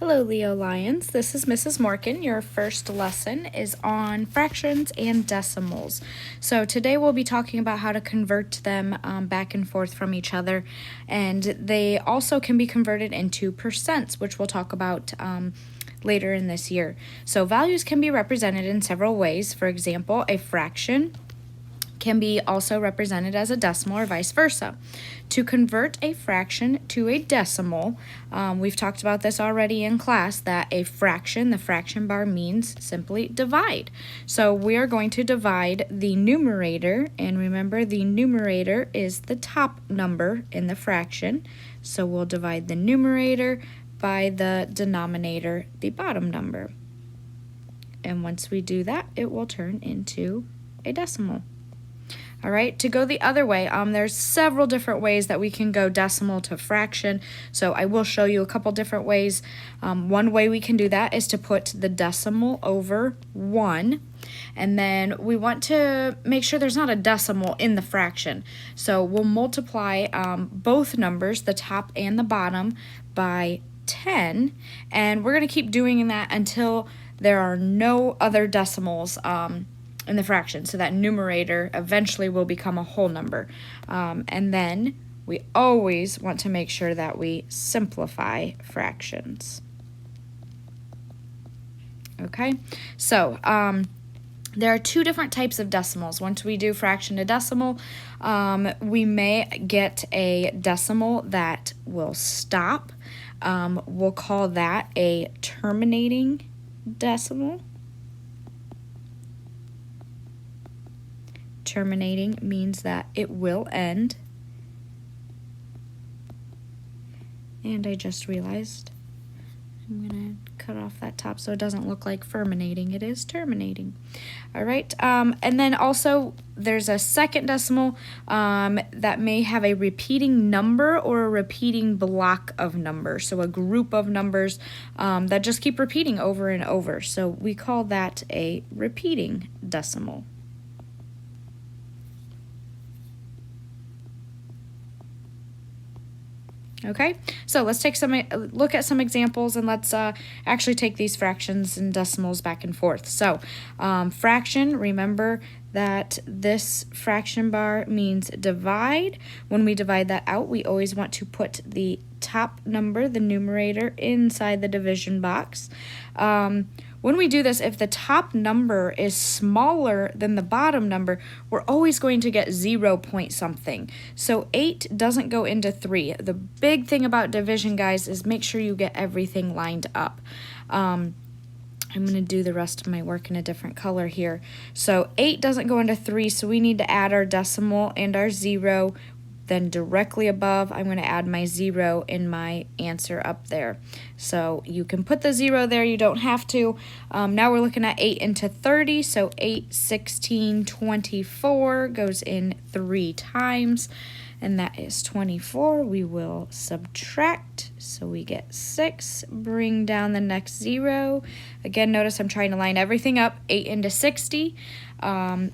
Hello, Leo Lions. This is Mrs. Morgan. Your first lesson is on fractions and decimals. So today we'll be talking about how to convert them back and forth from each other. And they also can be converted into percents, which we'll talk about later in this year. So values can be represented in several ways. For example, a fraction can be also represented as a decimal or vice versa. To convert a fraction to a decimal, we've talked about this already in class, that a fraction, the fraction bar, means simply divide. So we are going to divide the numerator, and remember the numerator is the top number in the fraction. So we'll divide the numerator by the denominator, the bottom number. And once we do that, it will turn into a decimal. All right, to go the other way, there's several different ways that we can go decimal to fraction. So I will show you a couple different ways. One way we can do that is to put the decimal over 1. And then we want to make sure there's not a decimal in the fraction. So we'll multiply both numbers, the top and the bottom, by 10. And we're going to keep doing that until there are no other decimals in the fraction, so that numerator eventually will become a whole number. And then we always want to make sure that we simplify fractions. Okay, so there are two different types of decimals. Once we do fraction to decimal, we may get a decimal that will stop. We'll call that a terminating decimal. Terminating means that it will end. And I just realized I'm going to cut off that top so it doesn't look like ferminating. It is terminating. All right. And then also there's a second decimal that may have a repeating number or a repeating block of numbers. So a group of numbers that just keep repeating over and over. So we call that a repeating decimal. Okay, so let's take look at some examples, and let's actually take these fractions and decimals back and forth. So fraction, remember that this fraction bar means divide. When we divide that out, we always want to put the top number, the numerator, inside the division box. When we do this, if the top number is smaller than the bottom number, we're always going to get 0 point something. So 8 doesn't go into 3. The big thing about division, guys, is make sure you get everything lined up. I'm going to do the rest of my work in a different color here. So 8 doesn't go into 3, so we need to add our decimal and our 0. Then directly above, I'm going to add my 0 in my answer up there. So you can put the 0 there, you don't have to. Now we're looking at 8 into 30, so 8, 16, 24 goes in 3 times, and that is 24. We will subtract, so we get 6, bring down the next 0. Again, notice I'm trying to line everything up. 8 into 60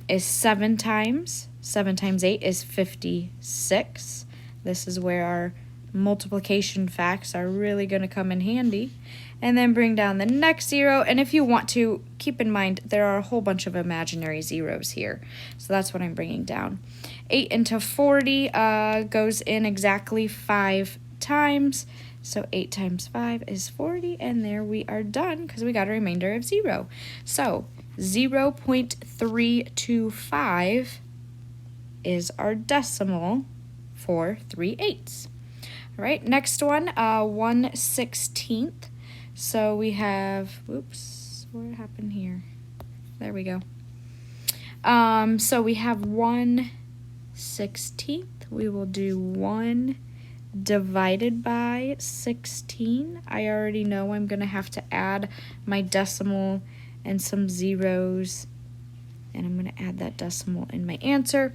is 7 times. 7 times 8 is 56. This is where our multiplication facts are really going to come in handy. And then bring down the next 0. And if you want to, keep in mind there are a whole bunch of imaginary zeros here. So that's what I'm bringing down. 8 into 40 goes in exactly 5 times. So 8 times 5 is 40. And there we are done because we got a remainder of 0. So 0.325 is our decimal for 3/8. All right, next one, 1/16. So we have, oops, what happened here? There we go. So we have 1/16. We will do 1 divided by 16. I already know I'm going to have to add my decimal and some zeros. And I'm going to add that decimal in my answer.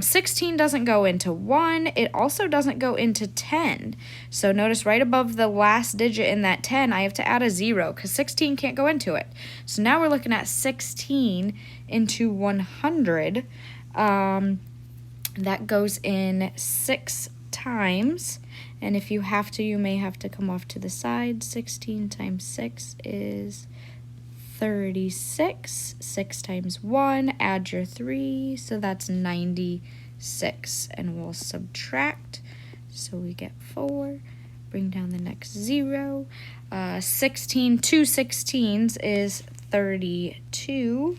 16 doesn't go into 1. It also doesn't go into 10. So notice right above the last digit in that 10, I have to add a 0 because 16 can't go into it. So now we're looking at 16 into 100. That goes in 6 times. And if you have to, you may have to come off to the side. 16 times 6 is 36. 6 times 1, add your 3, so that's 96. And we'll subtract, so we get 4. Bring down the next 0. 16, 2 16s is 32.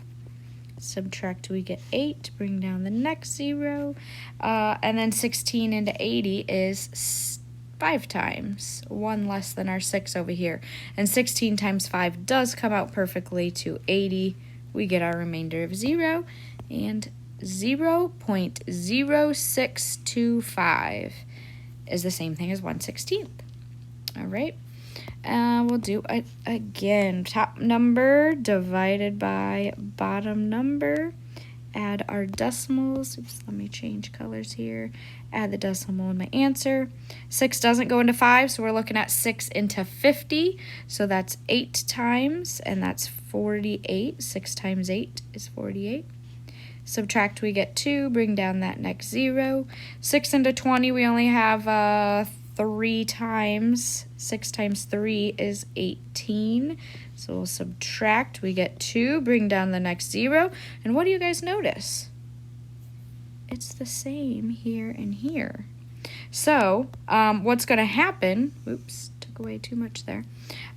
Subtract, we get 8. Bring down the next 0. And then 16 into 80 is 5 times. 1 less than our 6 over here. And 16 times 5 does come out perfectly to 80. We get our remainder of 0. And 0.0625 is the same thing as 1/16. All right. We'll do it again. Top number divided by bottom number. Add our decimals. Oops, let me change colors here. Add the decimal in my answer. 6 doesn't go into 5, so we're looking at 6 into 50. So that's 8 times, and that's 48. 6 times 8 is 48. Subtract, we get 2. Bring down that next 0. 6 into 20, we only have 3 times. 6 times 3 is 18. So we'll subtract, we get 2. Bring down the next 0. And what do you guys notice? It's the same here and here. So what's going to happen, oops, took away too much there.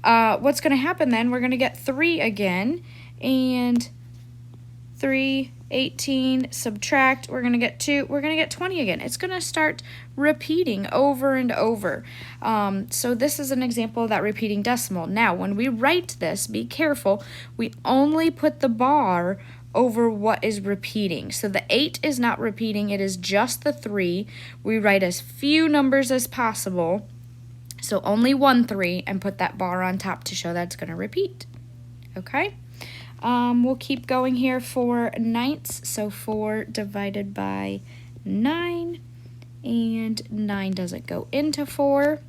What's going to happen then, we're going to get 3 again, and 3, 18, subtract, we're going to get 2, we're going to get 20 again. It's going to start repeating over and over. So this is an example of that repeating decimal. Now, when we write this, be careful, we only put the bar over what is repeating. So the 8 is not repeating, it is just the 3. We write as few numbers as possible, so only 1 3, and put that bar on top to show that it's going to repeat. Okay? We'll keep going here for ninths. So 4 divided by 9, and 9 doesn't go into 4.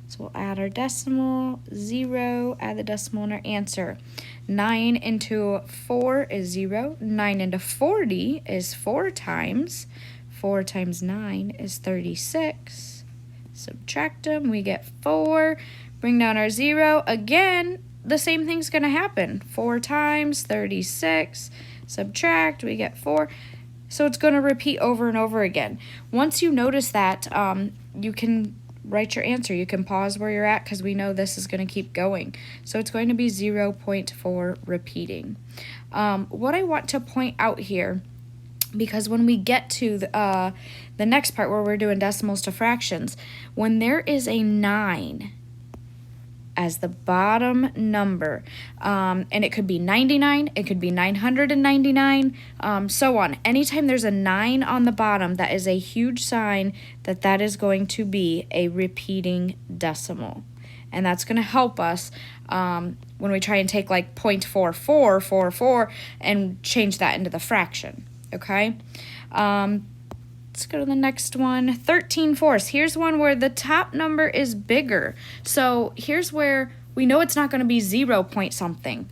So we'll add our decimal, 0, add the decimal in our answer. 9 into 4 is 0. 9 into 40 is 4 times. 4 times 9 is 36. Subtract them, we get 4. Bring down our 0. Again, the same thing's going to happen. 4 times 36. Subtract, we get 4. So it's going to repeat over and over again. Once you notice that, you can write your answer. You can pause where you're at because we know this is going to keep going. So it's going to be 0.4 repeating. What I want to point out here, because when we get to the next part where we're doing decimals to fractions, when there is a 9 as the bottom number, and it could be 99, it could be 999, so on. Anytime there's a 9 on the bottom, that is a huge sign that that is going to be a repeating decimal. And that's going to help us when we try and take like 0.4444 and change that into the fraction, okay? Let's go to the next one. 13/4. Here's one where the top number is bigger. So here's where we know it's not going to be 0 point something.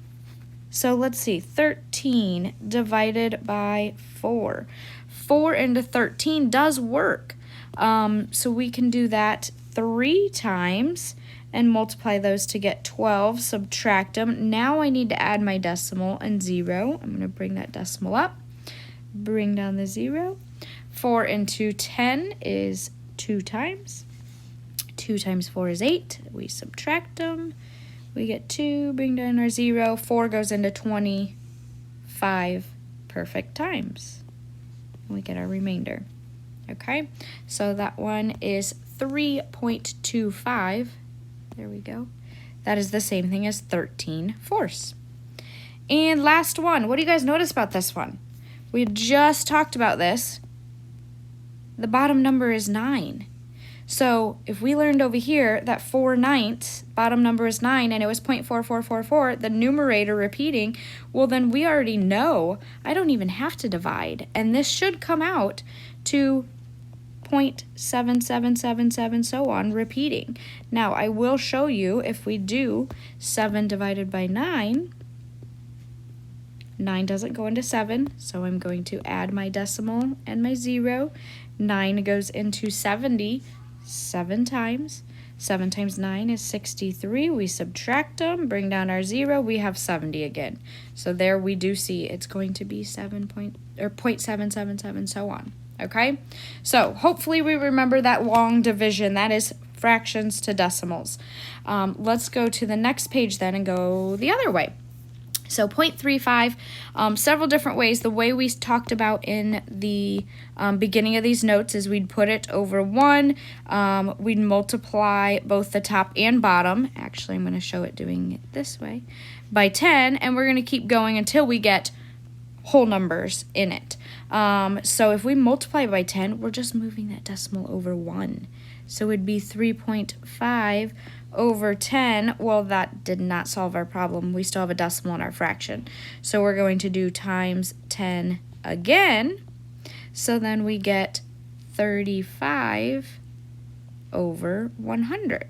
So let's see. 13 divided by 4. 4 into 13 does work. So we can do that 3 times and multiply those to get 12. Subtract them. Now I need to add my decimal and 0. I'm going to bring that decimal up. Bring down the 0. 4 into 10 is 2 times. 2 times 4 is 8. We subtract them. We get 2. Bring down our 0. 4 goes into 25 perfect times. And we get our remainder. Okay? So that one is 3.25. There we go. That is the same thing as 13/4. And last one. What do you guys notice about this one? We just talked about this. The bottom number is 9. So if we learned over here that 4/9, bottom number is 9, and it was 0.4444, the numerator repeating, well then we already know I don't even have to divide. And this should come out to 0.7777, so on, repeating. Now I will show you if we do 7 divided by 9, 9 doesn't go into 7, so I'm going to add my decimal and my 0. 9 goes into 70, 7 times. 7 times 9 is 63. We subtract them, bring down our 0. We have 70 again. So there we do see it's going to be 0.777, so on. Okay? So hopefully we remember that long division. That is fractions to decimals. Let's go to the next page then and go the other way. So 0.35, several different ways. The way we talked about in the beginning of these notes is we'd put it over 1. We'd multiply both the top and bottom. Actually, I'm going to show it doing it this way. By 10, and we're going to keep going until we get whole numbers in it. So if we multiply by 10, we're just moving that decimal over 1. So it'd be 3.5 over 10. Well, that did not solve our problem. We still have a decimal in our fraction. So we're going to do times 10 again. So then we get 35 over 100.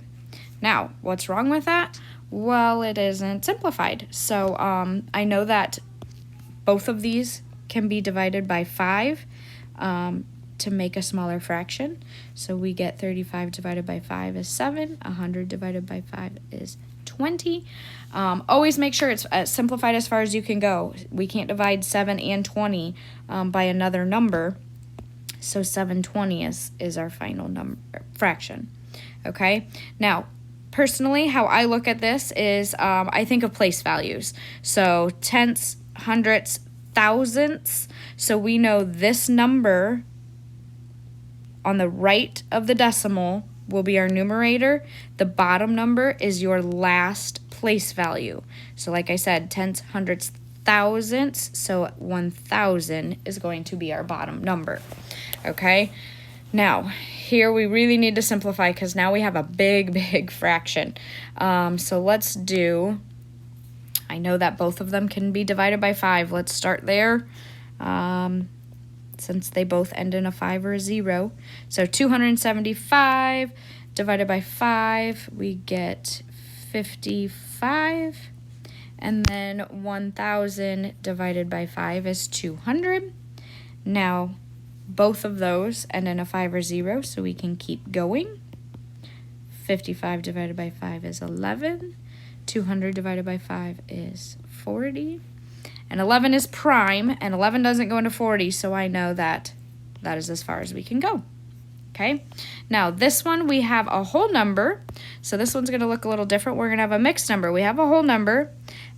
Now, what's wrong with that? Well, it isn't simplified. So I know that both of these can be divided by 5 to make a smaller fraction. So we get 35 divided by 5 is 7. 100 divided by 5 is 20. Always make sure it's simplified as far as you can go. We can't divide 7 and 20 by another number. So 720 is our final number fraction. Okay? Now, personally, how I look at this is I think of place values. So tenths, hundredths, thousandths. So we know this number on the right of the decimal will be our numerator. The bottom number is your last place value. So like I said, tenths, hundredths, thousandths. So 1,000 is going to be our bottom number. Okay? Now, here we really need to simplify because now we have a big fraction. So let's do, I know that both of them can be divided by 5. Let's start there. Since they both end in a 5 or a 0. So 275 divided by 5, we get 55. And then 1,000 divided by 5 is 200. Now, both of those end in a 5 or 0, so we can keep going. 55 divided by 5 is 11. 200 divided by 5 is 40. And 11 is prime, and 11 doesn't go into 40, so I know that that is as far as we can go. Okay? Now, this one, we have a whole number, so this one's going to look a little different. We're going to have a mixed number. We have a whole number,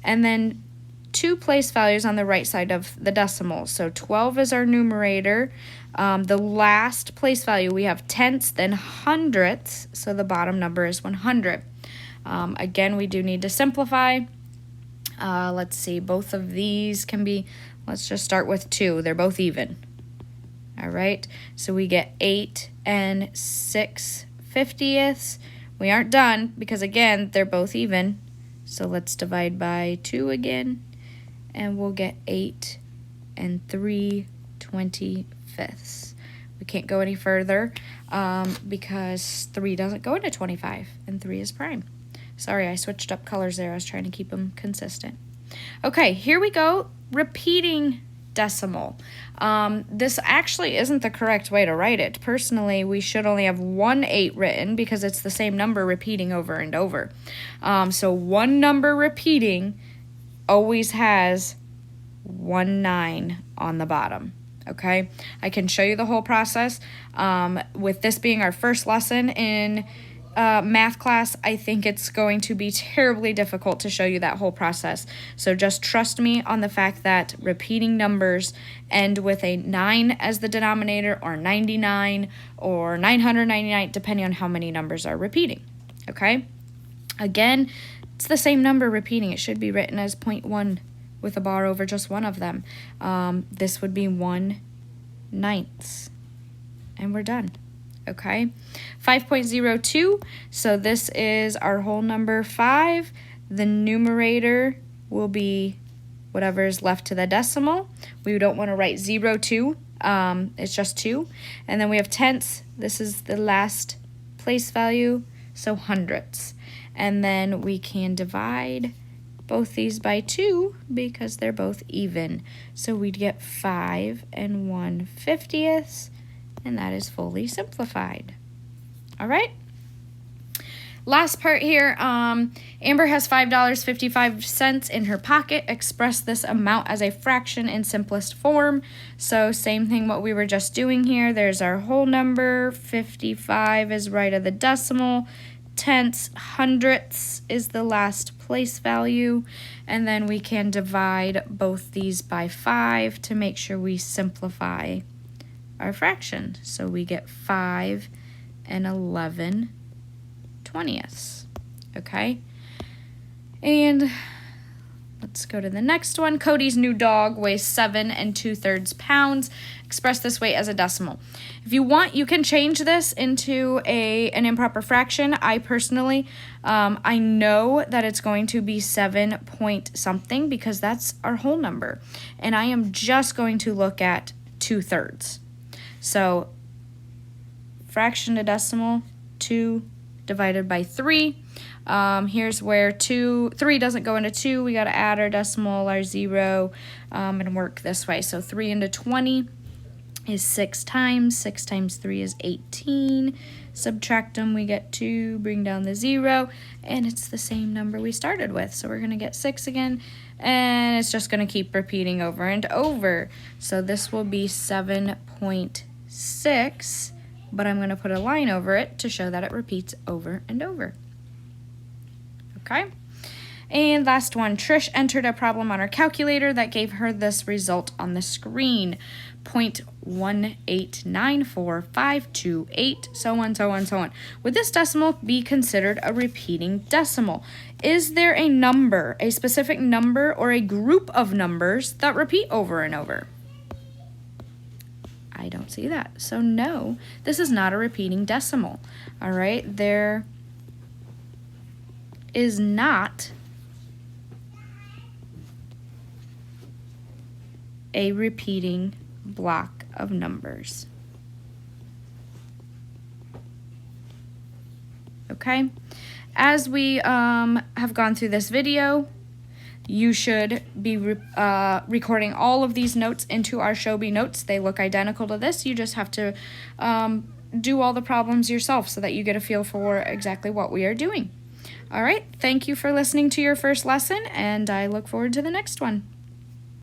and then 2 place values on the right side of the decimal. So 12 is our numerator. The last place value, we have tenths, then hundredths, so the bottom number is 100. Again, we do need to simplify. Let's see, both of these can be, let's just start with 2. They're both even. All right, so we get 8 and 6/50ths. We aren't done because, again, they're both even. So let's divide by 2 again, and we'll get 8 and 3/25. We can't go any further because 3 doesn't go into 25, and 3 is prime. Sorry, I switched up colors there. I was trying to keep them consistent. Okay, here we go. Repeating decimal. This actually isn't the correct way to write it. Personally, we should only have 1 8 written because it's the same number repeating over and over. So one number repeating always has 1 9 on the bottom. Okay, I can show you the whole process. With this being our first lesson in math class, I think it's going to be terribly difficult to show you that whole process. So just trust me on the fact that repeating numbers end with a 9 as the denominator, or 99, or 999, depending on how many numbers are repeating. Okay? Again, it's the same number repeating. It should be written as 0.1 with a bar over just one of them. This would be 1/9. And we're done. Okay, 5.02, so this is our whole number 5. The numerator will be whatever is left to the decimal. We don't want to write 0 2, it's just 2. And then we have tenths. This is the last place value, so hundredths. And then we can divide both these by 2 because they're both even. So we'd get 5 and 1/50, and that is fully simplified. All right. Last part here, Amber has $5.55 in her pocket. Express this amount as a fraction in simplest form. So same thing what we were just doing here. There's our whole number. 55 is right of the decimal. Tenths, hundredths is the last place value. And then we can divide both these by 5 to make sure we simplify our fraction. So we get 5 and 11 20ths. Okay, and let's go to the next one. Cody's new dog weighs 7 2/3 pounds. Express this weight as a decimal. If you want, you can change this into an improper fraction. I personally, I know that it's going to be 7 point something because that's our whole number, and I am just going to look at 2/3. So fraction to decimal, 2 divided by 3. Here's where 3 doesn't go into 2. We got to add our decimal, our 0, and work this way. So 3 into 20 is 6 times. 6 times 3 is 18. Subtract them, we get 2, bring down the 0, and it's the same number we started with. So we're going to get 6 again, and it's just going to keep repeating over and over. So this will be 7.6. But I'm going to put a line over it to show that it repeats over and over. Okay? And last one, Trish entered a problem on her calculator that gave her this result on the screen. 0.1894528, so on, so on, so on. Would this decimal be considered a repeating decimal? Is there a number, a specific number, or a group of numbers that repeat over and over? I don't see that. So no, this is not a repeating decimal. All right, there is not a repeating block of numbers. Okay, as we have gone through this video, you should be recording all of these notes into our Shobi notes. They look identical to this. You just have to do all the problems yourself so that you get a feel for exactly what we are doing. All right, thank you for listening to your first lesson, and I look forward to the next one.